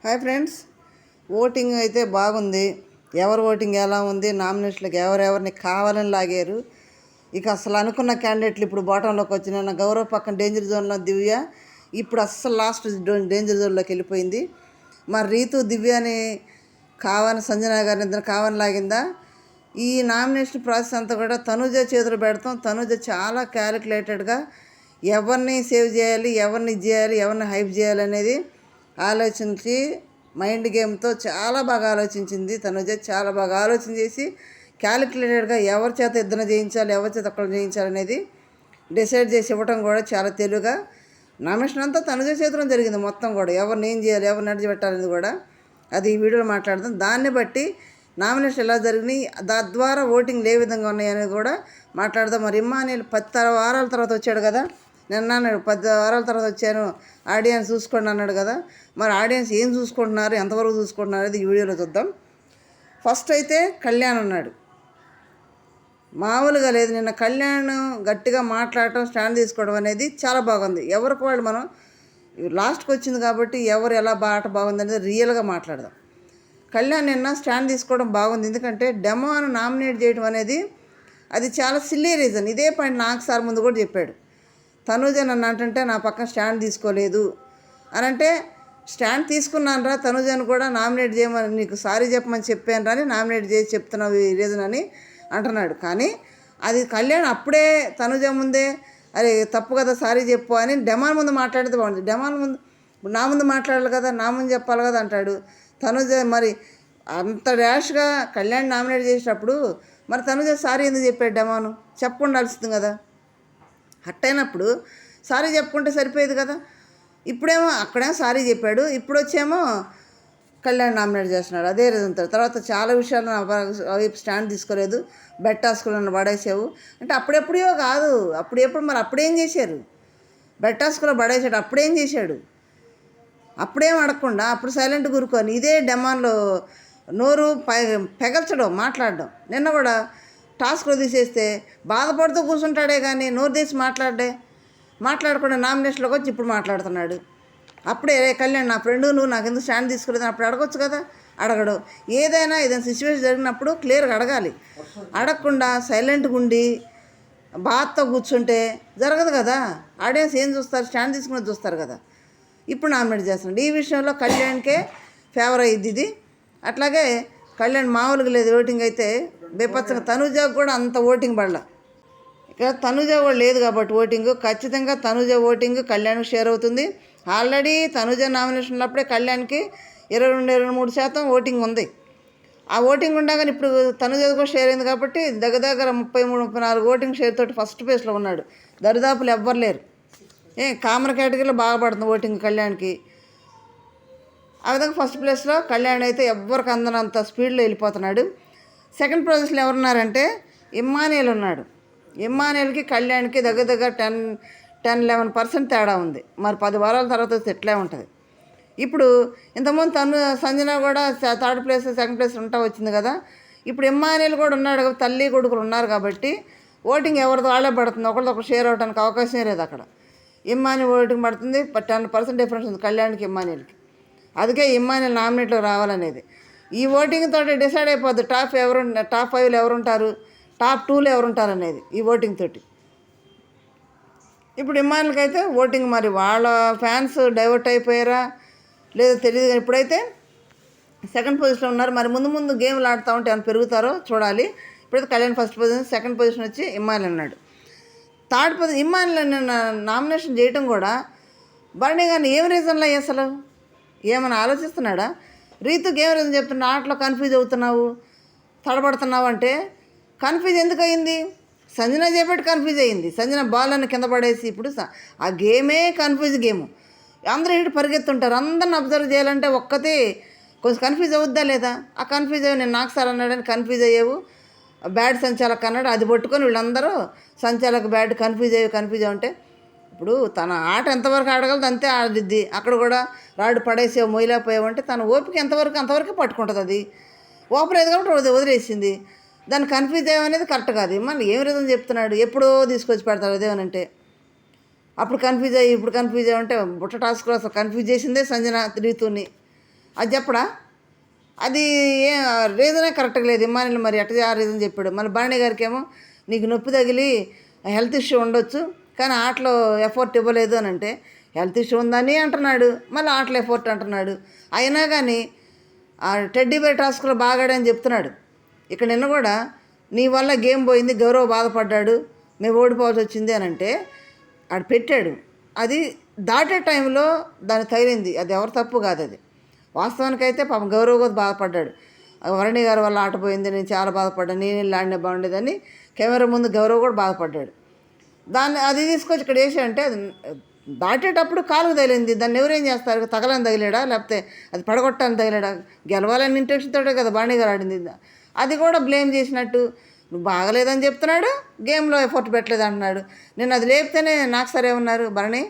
Hi friends, voting అయితే బాగుంది. ఎవరు ఓటింగ్ ఎలా ఉంది, నామినేషన్లకు ఎవరెవరిని కావాలని లాగారు. ఇక అసలు అనుకున్న క్యాండిడేట్లు ఇప్పుడు బాటంలోకి వచ్చిన నా గౌరవ పక్కన డేంజర్ జోన్లో దివ్య ఇప్పుడు అస్సలు లాస్ట్ డేంజర్ జోన్లోకి వెళ్ళిపోయింది. మరి రీతు దివ్యని కావాలని సంజన గారిని ఇద్దరు కావాలని లాగిందా. ఈ నామినేషన్ ప్రాసెస్ అంతా కూడా తనుజ చేతులు పెడతాం. తనుజ చాలా క్యాలిక్యులేటెడ్గా ఎవరిని సేవ్ చేయాలి, ఎవరిని ఇది చేయాలి, ఎవరిని హైప్ చేయాలి అనేది ఆలోచించి మైండ్ గేమ్తో చాలా బాగా ఆలోచించింది. తనుజ చాలా బాగా ఆలోచన చేసి క్యాలిక్యులేటెడ్గా ఎవరి చేత ఇద్దరు చేయించాలి, ఎవరి చేత ఒక్కరు చేయించాలి అనేది డిసైడ్ చేసి ఇవ్వటం కూడా చాలా తెలివిగా. నామినేషన్ అంతా తనుజ చేతిలో జరిగింది మొత్తం కూడా. ఎవరిని ఏం చేయాలి, ఎవరిని నడిచిపెట్టాలనేది కూడా అది ఈ వీడియోలో మాట్లాడదాం. దాన్ని బట్టి నామినేషన్ ఎలా జరిగినాయి, తద్వారా ఓటింగ్లు ఏ విధంగా ఉన్నాయనేది కూడా మాట్లాడదాం. మరి ఇమ్మానుయేల్ 10 వారాల తర్వాత వచ్చాడు కదా. నిన్న అన్నాడు 10 వారాల తర్వాత వచ్చాను, ఆడియన్స్ చూసుకోండి అన్నాడు కదా. మరి ఆడియన్స్ ఏం చూసుకుంటున్నారు, ఎంతవరకు చూసుకుంటున్నారు అనేది ఈ వీడియోలో చూద్దాం. ఫస్ట్ అయితే కళ్యాణ్ ఉన్నాడు. మామూలుగా లేదు. నిన్న కళ్యాణ్ గట్టిగా మాట్లాడటం, స్టాండ్ తీసుకోవడం అనేది చాలా బాగుంది. ఎవరికి వాళ్ళు మనం లాస్ట్కి వచ్చింది కాబట్టి ఎవరు ఎలా ఆట బాగుంది అనేది రియల్గా మాట్లాడదాం. కళ్యాణ్ నిన్న స్టాండ్ తీసుకోవడం బాగుంది. ఎందుకంటే డెమోను నామినేట్ చేయడం అనేది అది చాలా సిల్లీ రీజన్. ఇదే పాయింట్ నాకు సార్ ముందు కూడా చెప్పాడు. తనుజ నన్ను అంటుంటే నా పక్కన స్టాండ్ తీసుకోలేదు అని అంటే, స్టాండ్ తీసుకున్నాను రా, తనుజను కూడా నామినేట్ చేయమని నీకు సారీ చెప్పమని చెప్పాను రా అని నామినేట్ చేసి చెప్తున్నావు ఈ రీజన్ అని అంటున్నాడు. కానీ అది కళ్యాణ్ అప్పుడే తనుజ ముందే అరే తప్పు కదా సారీ చెప్పు అని డెమాన్ ముందు మాట్లాడితే బాగుంది. డెమాన్ ముందు నా ముందు మాట్లాడాలి కదా, నా ముందు చెప్పాలి కదా అంటాడు. తనుజ మరి అంత ర్యాష్గా కళ్యాణ్ నామినేట్ చేసేటప్పుడు మరి తనుజ సారీ ఎందుకు చెప్పాడు? డెమాను చెప్పుకుండాల్సింది కదా. హట్టయినప్పుడు సారీ చెప్పుకుంటే సరిపోయేది కదా. ఇప్పుడేమో అక్కడేమో సారీ చెప్పాడు, ఇప్పుడు వచ్చేమో కళ్యాణ్ నామినేట్ చేస్తున్నాడు. అదే రీజన్ తర్వాత చాలా విషయాలు వైపు స్టాండ్ తీసుకోలేదు. బెట్ టాస్కులను పడేసావు అంటే అప్పుడెప్పుడో కాదు, అప్పుడెప్పుడు మరి అప్పుడేం చేశారు? బెట్ టాస్కులో పడేసాడు, అప్పుడేం చేశాడు? అప్పుడేం అడగకుండా అప్పుడు సైలెంట్ కూరుకొని ఇదే డెమాన్లో నోరు పెగల్చడం, మాట్లాడడం. నిన్న కూడా టాస్క్లో తీసేస్తే బాధపడుతూ కూర్చుంటాడే కానీ నోరు తీసి మాట్లాడకుండా నామినేషన్లోకి వచ్చి ఇప్పుడు మాట్లాడుతున్నాడు. అప్పుడే కళ్యాణ్ నా ఫ్రెండు, నువ్వు నాకు ఎందుకు స్టాండ్ తీసుకోలేదు అప్పుడు అడగొచ్చు కదా. అడగడు. ఏదైనా సిచ్యువేషన్ జరిగినప్పుడు క్లియర్గా అడగాలి. అడగకుండా సైలెంట్గా ఉండి బాధతో కూర్చుంటే జరగదు కదా. ఆడియన్స్ ఏం చూస్తారు? స్టాండ్ తీసుకుని చూస్తారు కదా. ఇప్పుడు నామినేట్ చేస్తున్నాడు. ఈ విషయంలో కళ్యాణ్కే ఫేవర్ అయ్యిద్ది ఇది. అట్లాగే కళ్యాణ్ మామూలుగా లేదు ఓటింగ్ అయితే బేపచ్చగా. తనుజకు కూడా అంత ఓటింగ్ పడల. ఇక్కడ తనుజ కూడా లేదు కాబట్టి ఓటింగ్ ఖచ్చితంగా తనుజ ఓటింగ్ కళ్యాణ్కి షేర్ అవుతుంది. ఆల్రెడీ తనుజ నామినేషన్ ఉన్నప్పుడే కళ్యాణ్కి 22-23% ఓటింగ్ ఉంది. ఆ ఓటింగ్ ఉండగానే ఇప్పుడు తనుజ కూడా షేర్ అయింది కాబట్టి దగ్గర 33-34 ఓటింగ్ షేర్ తోటి ఫస్ట్ ప్లేస్లో ఉన్నాడు. దరిదాపులు ఎవ్వరు లేరు. కామన్ కేటగిరీలో బాగా పడుతుంది ఓటింగ్ కళ్యాణ్కి. ఆ విధంగా ఫస్ట్ ప్లేస్లో కళ్యాణ్ అయితే ఎవ్వరికి అందనంత స్పీడ్లో వెళ్ళిపోతున్నాడు. సెకండ్ పొజిషన్లో ఎవరున్నారంటే ఇమ్మానుయేల్ ఉన్నాడు. ఇమ్మానుయేల్కి కళ్యాణ్కి దగ్గర 10-11% తేడా ఉంది. మరి 10 వారాల తర్వాత వస్తే ఎట్లా ఉంటుంది? ఇప్పుడు ఇంతకుముందు సంజన కూడా థర్డ్ ప్లేస్, సెకండ్ ప్లేస్ వచ్చింది కదా. ఇప్పుడు ఇమ్మానుయేల్ కూడా ఉన్నాడు. తల్లి కొడుకులు ఉన్నారు కాబట్టి ఓటింగ్ ఎవరితో వాళ్ళే పడుతుంది. ఒకరిదొకరు షేర్ అవడానికి అవకాశమే లేదు అక్కడ. ఇమ్మానుయేల్ ఓటింగ్ పడుతుంది. 10% డిఫరెన్స్ ఉంది కళ్యాణ్కి ఇమ్మానుయేల్కి. అందుకే ఇమ్మానుయేల్ నామినేట్లో రావాలనేది. ఈ ఓటింగ్ తోటి డిసైడ్ అయిపోద్ది టాప్ 5లో ఎవరుంటారు, టాప్ 2లో ఎవరుంటారు అనేది ఈ ఓటింగ్ తోటి. ఇప్పుడు ఇమ్మానుయేల్కి అయితే ఓటింగ్ మరి వాళ్ళ ఫ్యాన్స్ డైవర్ట్ అయిపోయారా లేదో తెలియదు. కానీ ఇప్పుడైతే సెకండ్ పొజిషన్లో ఉన్నారు. మరి ముందు గేమ్లు ఆడుతూ ఉంటే ఏమైనా పెరుగుతారో చూడాలి. ఇప్పుడైతే Kalyan first position, second position వచ్చి ఇమ్మానుయేల్ ఉన్నాడు. థర్డ్ పొజిషన్ ఇమ్మానుయేల్ నామినేషన్ చేయటం కూడా భరణి గారిని ఏం రీజన్లో అసలు ఏమైనా ఆలోచిస్తున్నాడా? రీతుకి ఏం రీజన్ చెప్తున్నా? ఆటలో కన్ఫ్యూజ్ అవుతున్నావు, తడబడుతున్నావు అంటే కన్ఫ్యూజ్ ఎందుకు అయింది? సంజన చేపట్టి కన్ఫ్యూజ్ అయింది. సంజన బాల్ అని కింద పడేసి ఇప్పుడు ఆ గేమే కన్ఫ్యూజ్ గేము. అందరూ ఇటు పరిగెత్తుంటారు. అందరిని అబ్జర్వ్ చేయాలంటే ఒక్కతే కొంచెం కన్ఫ్యూజ్ అవుద్దా లేదా? ఆ కన్ఫ్యూజ్ అయ్యి నేను నాకు సార్ అన్నాడని కన్ఫ్యూజ్ అయ్యావు. బ్యాడ్ సంచాలక్ అన్నాడు, అది పట్టుకొని వీళ్ళందరూ సంచాలక్ బ్యాడ్ కన్ఫ్యూజ్ అంటే ఇప్పుడు తన ఆట ఎంతవరకు ఆడగలదు అంతే ఆడిద్ది. అక్కడ కూడా రాడు పడేసేవు, మొయ్యలేకపోయావు అంటే తన ఓపిక అంతవరకు పట్టుకుంటుంది. అది ఓపలేదు కాబట్టి వదిలేసింది. దాన్ని కన్ఫ్యూజ్ అయ్యేది కరెక్ట్ కాదు. మళ్ళీ ఏం రీజన్ చెప్తున్నాడు? ఎప్పుడో తీసుకొచ్చి పెడతాడు అదేమనంటే. అప్పుడు కన్ఫ్యూజ్ అయ్యి ఇప్పుడు కన్ఫ్యూజ్ అయ్యి అంటే బుట్ట టాస్క్లో అసలు కన్ఫ్యూజ్ చేసిందే సంజన రీతుని. అది చెప్పడా? అది ఏ రీజనే కరెక్ట్గా లేదు. ఇమ్మానుయేల్ మరి ఎట్లా ఆ రీజన్ చెప్పాడు. మళ్ళీ భరణి గారికి ఏమో నీకు నొప్పి తగిలి హెల్త్ ఇష్యూ ఉండొచ్చు, కానీ ఆటలో ఎఫర్ట్ ఇవ్వలేదు అని అంటే హెల్త్ ఇష్యూ ఉందని అంటున్నాడు, మళ్ళీ ఆటలో ఎఫర్ట్ అంటున్నాడు. అయినా కానీ ఆ టెడ్డీ బేర్ టాస్క్లో బాగాడని చెప్తున్నాడు. ఇక్కడ నిన్న కూడా నీ వల్ల గేమ్ పోయింది, గౌరవ్ బాధపడ్డాడు, మేము ఓడిపోవాల్సి వచ్చింది అని అంటే ఆడు పెట్టాడు. అది దాటే టైంలో దాన్ని తగిలింది, అది ఎవరు తప్పు కాదు. అది వాస్తవానికైతే పాపం గౌరవ్ కూడా బాధపడ్డాడు. వరణి గారి వల్ల ఆట పోయింది, నేను చాలా బాధపడ్డాను, నేను ఇలా ఆడినా బాగుండేదని కెమెరా ముందు గౌరవ్ కూడా బాధపడ్డాడు. దాన్ని అది తీసుకొచ్చి ఇక్కడ వేసి అంటే అది దాటేటప్పుడు కాలుకు తగిలింది, దాన్ని ఎవరేం చేస్తారు? తగలని తగిలాడా, లేకపోతే అది పడగొట్టాలని తగిలాడా? గెలవాలని ఇంటెన్షన్తో కదా బాణి గారు ఆడింది. అది కూడా బ్లేమ్ చేసినట్టు, నువ్వు బాగలేదని చెప్తున్నాడు, గేమ్లో ఎఫర్ట్ పెట్టలేదు అంటున్నాడు. నేను అది లేపితేనే నాకు సరే ఉన్నారు భరణి,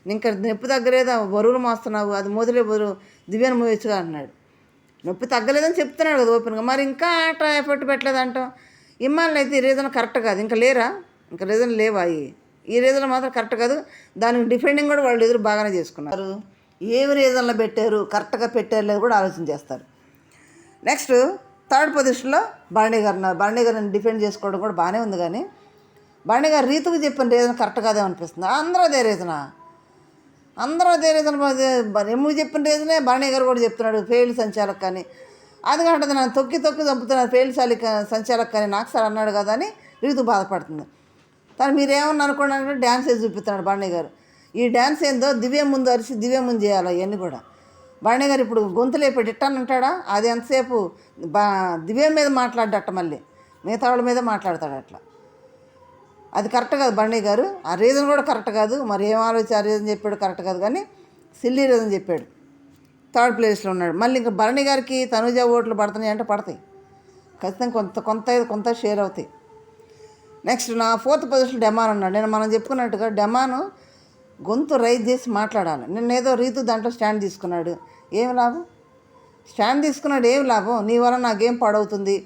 ఇంకా నొప్పి తగ్గలేదా, బరువులు మోస్తున్నావు, అది మొదలే బరువు దివ్యాన్ని మోయచ్చుగా అంటున్నాడు. నొప్పి తగ్గలేదని చెప్తున్నాడు కదా ఓపెన్గా, మరి ఇంకా ఆట ఎఫర్ట్ పెట్టలేదంటాం. ఇమ్మాన్లు అయితే ఈ రీజన్ కరెక్ట్ కాదు. ఇంకా లేరా? ఇంకా రీజన్ లేవా? ఈ రీజన్ మాత్రం కరెక్ట్ కాదు. దానికి డిఫెండింగ్ కూడా వాళ్ళు ఎదురు బాగానే చేసుకున్నారు. ఏమి రీజన్లో పెట్టారు, కరెక్ట్గా పెట్టారు లేదు కూడా ఆలోచన చేస్తారు. నెక్స్ట్ థర్డ్ పొజిషన్లో భరణి గారు ఉన్నారు. భరణి గారిని డిఫెండ్ చేసుకోవడం కూడా బాగానే ఉంది, కానీ భరణి గారు రీతుకు చెప్పిన రీజన్ కరెక్ట్ కాదే అనిపిస్తుంది. అందరూ అదే రీజన్ ఎమ్ము చెప్పిన రీజనే భరణి గారు కూడా చెప్తున్నాడు, ఫెయిల్ సంచాలక్ కానీ. అది కాదు నన్ను తొక్కి చంపుతున్నాను ఫెయిల్ సంచాలక్ కానీ నాకు సార్ అన్నాడు కదా అని రీతు బాధపడుతుంది. తను మీరేమన్నా అనుకోండి అంటే డ్యాన్స్ వేసి చూపిస్తున్నాడు భరణి గారు. ఈ డ్యాన్స్ ఏందో దివ్యం ముందు అరిసి దివ్యం ముందు చేయాలి అవన్నీ కూడా. భరణి గారు ఇప్పుడు గొంతు లేపాడు ఇట్టాను అంటాడా? అది ఎంతసేపు దివ్యం మీద మాట్లాడట, మళ్ళీ మిగతా వాళ్ళ మీద మాట్లాడతాడు అట్లా. అది కరెక్ట్ కాదు భరణి గారు. ఆ రీజన్ కూడా కరెక్ట్ కాదు. మరి ఏం ఆలోచించి ఆ రీజన్ చెప్పాడు కరెక్ట్ కాదు, కానీ సిల్లీ రీజన్ చెప్పాడు. థర్డ్ ప్లేస్లో ఉన్నాడు. మళ్ళీ ఇంకా భరణి గారికి తనుజ ఓట్లు పడుతున్నాయి అంటే పడతాయి ఖచ్చితంగా, కొంత షేర్ అవుతాయి. నెక్స్ట్ నా ఫోర్త్ పొజిషన్ డెమాన్ ఉన్నాడు. నేను మనం చెప్పుకున్నట్టుగా డెమాను గొంతు రైజ్ చేసి మాట్లాడాలి. నిన్నేదో రీతు దాంట్లో స్టాండ్ తీసుకున్నాడు, ఏం లాభం? స్టాండ్ తీసుకున్నాడు ఏం లాభం? నీ వల్ల నాకేం పాడవుతుంది?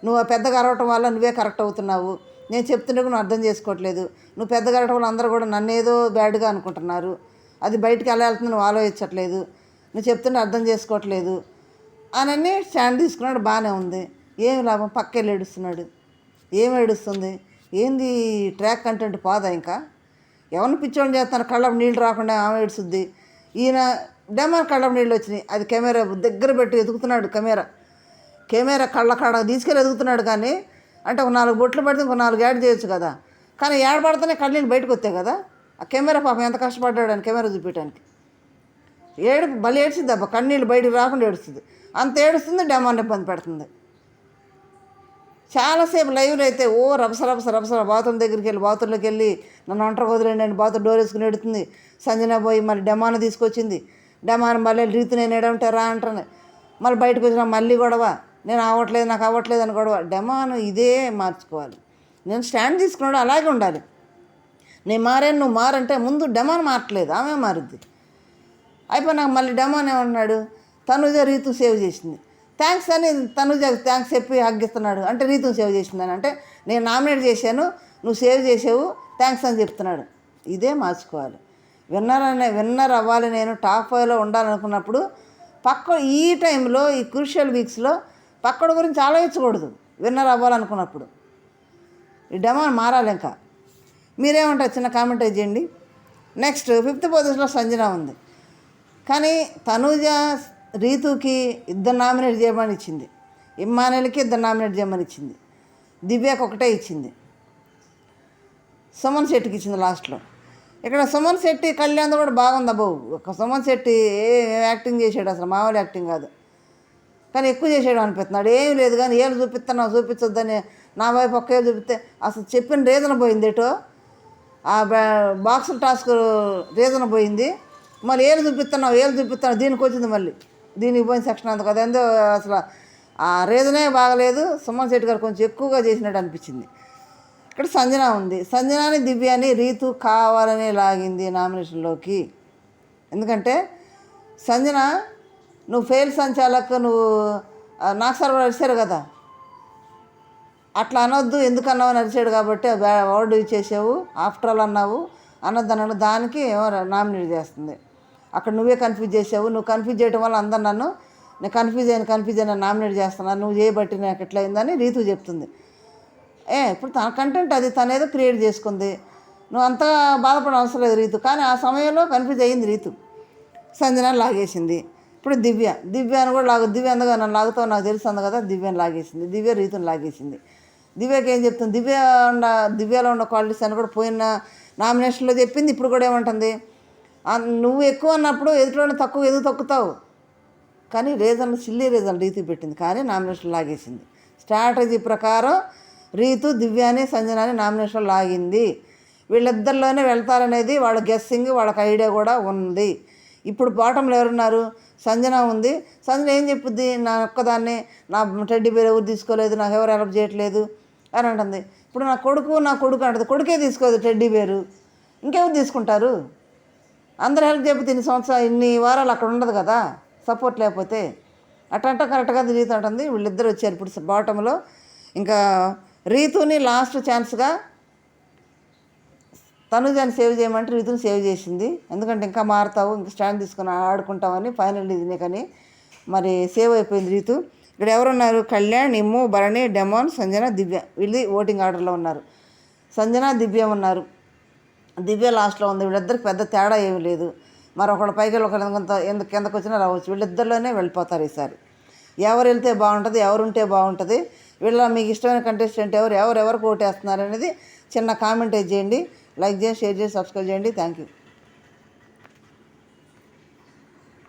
నువ్వు పెద్దగా అరవటం వల్ల నువ్వే కరెక్ట్ అవుతున్నావు, నేను చెప్తుంటే నువ్వు అర్థం చేసుకోవట్లేదు, నువ్వు పెద్దగా అరవటం వల్ల అందరూ కూడా నన్ను ఏదో బ్యాడ్గా అనుకుంటున్నారు, అది బయటికి ఎలా వెళ్తుంది నువ్వు ఆలోచించట్లేదు, నువ్వు చెప్తుంటే అర్థం చేసుకోవట్లేదు అని స్టాండ్ తీసుకున్నాడు. బాగానే ఉంది, ఏం లాభం? పక్కెళ్ళి ఏడుస్తున్నాడు. ఏం ఏడుస్తుంది? ఏంది ట్రాక్ కంటెంట్ పోదా? ఇంకా ఎవరిని పిచ్చోని చేస్తాను, కళ్ళకు నీళ్ళు రాకుండా ఆమె ఏడుస్తుంది. ఈయన డెమాన్ కళ్ళకు నీళ్ళు వచ్చినాయి, అది కెమెరా దగ్గర పెట్టి ఎదుగుతున్నాడు. కెమెరా కళ్ళ కాడ తీసుకెళ్ళి ఎదుగుతున్నాడు. కానీ అంటే ఒక 4 బొట్లు పడితే ఇంకో 4 యాడ్ చేయొచ్చు కదా, కానీ యాడ్ పడితేనే కళ్ళీళ్ళు బయటకు వస్తాయి కదా. ఆ కెమెరా పాపం ఎంత కష్టపడ్డాడు అని కెమెరా చూపించడానికి. భలే ఏడ్చింది అబ్బా, కన్నీళ్ళు బయటకు రాకుండా ఏడుస్తుంది. అంత ఏడుస్తుంది, డెమాన్ ఇబ్బంది పెడుతుంది. చాలాసేపు లైవ్లో అయితే రభస బాత్రూమ్ దగ్గరికి వెళ్ళి బాత్రూంలోకి వెళ్ళి నన్ను ఒంటరి వదిలేండి అని బాత్రూమ్ డోర్ వేసుకుని ఎడుతుంది. సంజన పోయి మళ్ళీ డెమాన్ తీసుకొచ్చింది. డెమాన్ మళ్ళీ రీతి నేను ఎడంటారా అంటాను. మళ్ళీ బయటకు వచ్చినా మళ్ళీ గొడవ, నేను అవ్వట్లేదు నాకు అవ్వట్లేదు అని గొడవ. డెమాన్ ఇదే మార్చుకోవాలి. నేను స్టాండ్ తీసుకున్నాడు అలాగే ఉండాలి. నేను మారాను నువ్వు మారంటే ముందు డెమాన్ మారట్లేదు, ఆమె మారుద్ది. అయిపోయినాక మళ్ళీ డెమాన్ ఏమన్నాడు, తనుజ రీతు సేవ్ చేసింది, థ్యాంక్స్ అని తనుజ థ్యాంక్స్ చెప్పి హగ్గిస్తున్నాడు. అంటే రీతుని సేవ్ చేసిందని అంటే నేను నామినేట్ చేశాను, నువ్వు సేవ్ చేసావు, థ్యాంక్స్ అని చెప్తున్నాడు. ఇదే మార్చుకోవాలి. విన్నర్ అవ్వాలి, నేను టాప్ 5లో ఉండాలనుకున్నప్పుడు ఈ టైంలో ఈ క్రూషియల్ వీక్స్లో పక్కడి గురించి ఆలోచించకూడదు. విన్నర్ అవ్వాలనుకున్నప్పుడు ఈ డెమాన్ మారాలి. ఇంకా మీరేమంటారు చిన్న కామెంట్ చేయండి. నెక్స్ట్ 5th పొజిషన్లో సంజన ఉంది. కానీ తనుజ రీతుకి 2 నామినేట్ చేయమని ఇచ్చింది, ఇమ్మానుయేల్కి 2 నామినేట్ చేయమని ఇచ్చింది, దివ్యకి 1 ఇచ్చింది, సుమన్ శెట్టికి ఇచ్చింది లాస్ట్లో. ఇక్కడ సుమన్ శెట్టి కళ్యాణ్ కూడా బాగుంది అబ్బో. ఒక సుమన్ శెట్టి యాక్టింగ్ చేసాడు, అసలు మామూలు యాక్టింగ్ కాదు, కానీ ఎక్కువ చేసాడు అనిపిస్తున్నాడు. ఏం లేదు కానీ ఏళ్ళు చూపిస్తున్నావు చూపించొద్దని నా వైపు ఒక్క ఏళ్ళు చూపిస్తే అసలు చెప్పిన రీజన్ పోయింది. ఏటో ఆ బాక్స్ టాస్క్ రీజన్ పోయింది. మళ్ళీ ఏళ్ళు చూపిస్తున్నావు దీనికి వచ్చింది, మళ్ళీ దీనికి పోయిన సెక్షన్ అంత కదా. ఎంతో అసలు ఆ రీజనే బాగలేదు. సుమన్ శెట్టి గారు కొంచెం ఎక్కువగా చేసినట్టు అనిపించింది. ఇక్కడ సంజన ఉంది. సంజనాని దివ్యాని రీతు కావాలని లాగింది నామినేషన్లోకి. ఎందుకంటే సంజన నువ్వు ఫెయిల్ సంచాలక్, నువ్వు నాకు సర్వర్ అరిచారు కదా, అట్లా అనొద్దు ఎందుకు అన్నావు అని అరిచాడు కాబట్టి వర్డ్ ఇచ్చేసావు, ఆఫ్టర్ ఆల్ అన్నావు అన్నది దానికి నామినేట్ చేస్తుంది. అక్కడ నువ్వే కన్ఫ్యూజ్ చేసావు, నువ్వు కన్ఫ్యూజ్ చేయడం వల్ల అందరు నన్ను నేను కన్ఫ్యూజ్ అయినా నామినేట్ చేస్తున్నాను, నువ్వు చేయబట్టి నాకు ఎట్లా అయిందని రీతు చెప్తుంది. ఇప్పుడు తన కంటెంట్ అది, తనేదో క్రియేట్ చేసుకుంది, నువ్వు అంతగా బాధపడ అవసరం లేదు రీతు. కానీ ఆ సమయంలో కన్ఫ్యూజ్ అయ్యింది రీతు. సంజన లాగేసింది. ఇప్పుడు దివ్యను కూడా దివ్య ఎందుకు నన్ను లాగుతావు నాకు తెలుసు అంది కదా, దివ్యను లాగేసింది. దివ్య రీతుని లాగేసింది. దివ్యకి ఏం చెప్తుంది, దివ్యలో ఉన్న క్వాలిటీస్ అని కూడా పోయిన నామినేషన్లో చెప్పింది. ఇప్పుడు కూడా ఏమంటుంది, నువ్వు ఎక్కువ అన్నప్పుడు ఎదుటిలోనే తక్కువ ఎందుకు తొక్కుతావు. కానీ సిల్లీ రీజన్ రీతు పెట్టింది, కానీ నామినేషన్ లాగేసింది. స్ట్రాటజీ ప్రకారం రీతు దివ్యాని సంజనాని నామినేషన్ లాగింది. వీళ్ళిద్దరిలోనే వెళ్తారనేది వాళ్ళ గెస్సింగ్, వాళ్ళకి ఐడియా కూడా ఉంది. ఇప్పుడు బాటంలో ఎవరున్నారు, సంజన ఉంది. సంజన ఏం చెప్పుద్ది, నా ఒక్కదాన్ని నా టెడ్డీ బేర్ ఎవరు తీసుకోలేదు, నాకు ఎవరు హెల్ప్ చేయట్లేదు అని అంటుంది. ఇప్పుడు నా కొడుకు అంటుంది. కొడుకే తీసుకోదు టెడ్డీ బేరు, ఇంకెవరు తీసుకుంటారు. అందరు హెల్ప్ చెప్పితే ఇన్ని వారాలు అక్కడ ఉండదు కదా సపోర్ట్ లేకపోతే. అట్టంట కరెక్ట్గా రీతు అంటుంది. వీళ్ళిద్దరు వచ్చారు ఇప్పుడు బాటంలో. ఇంకా రీతుని లాస్ట్ ఛాన్స్గా తనుజాని సేవ్ చేయమంటే రీతుని సేవ్ చేసింది. ఎందుకంటే ఇంకా మారుతావు, ఇంకా స్టాండ్ తీసుకుని ఆడుకుంటామని ఫైనల్ ఇది కానీ మరి సేవ్ అయిపోయింది రీతు. ఇక్కడ ఎవరున్నారు, కళ్యాణ్, ఇమ్ము, భరణి, డెమోన్, సంజన, దివ్య. వీళ్ళు ఓటింగ్ ఆర్డర్లో ఉన్నారు. సంజన, దివ్య ఉన్నారు. దివ్య లాస్ట్లో ఉంది. వీళ్ళిద్దరికి పెద్ద తేడా ఏమీ లేదు. మరొకళ్ళు పైకి ఒకళ్ళు కిందకు వచ్చినా రావచ్చు. వీళ్ళిద్దరిలోనే వెళ్ళిపోతారు ఈసారి. ఎవరు వెళ్తే బాగుంటుంది, ఎవరు ఉంటే బాగుంటుంది, మీకు ఇష్టమైన కంటెస్టెంట్ ఎవరెవరికి ఓటేస్తున్నారు అనేది చిన్న కామెంట్ చేయండి. లైక్ చేయండి, షేర్ చేసి సబ్స్క్రైబ్ చేయండి. Thank you.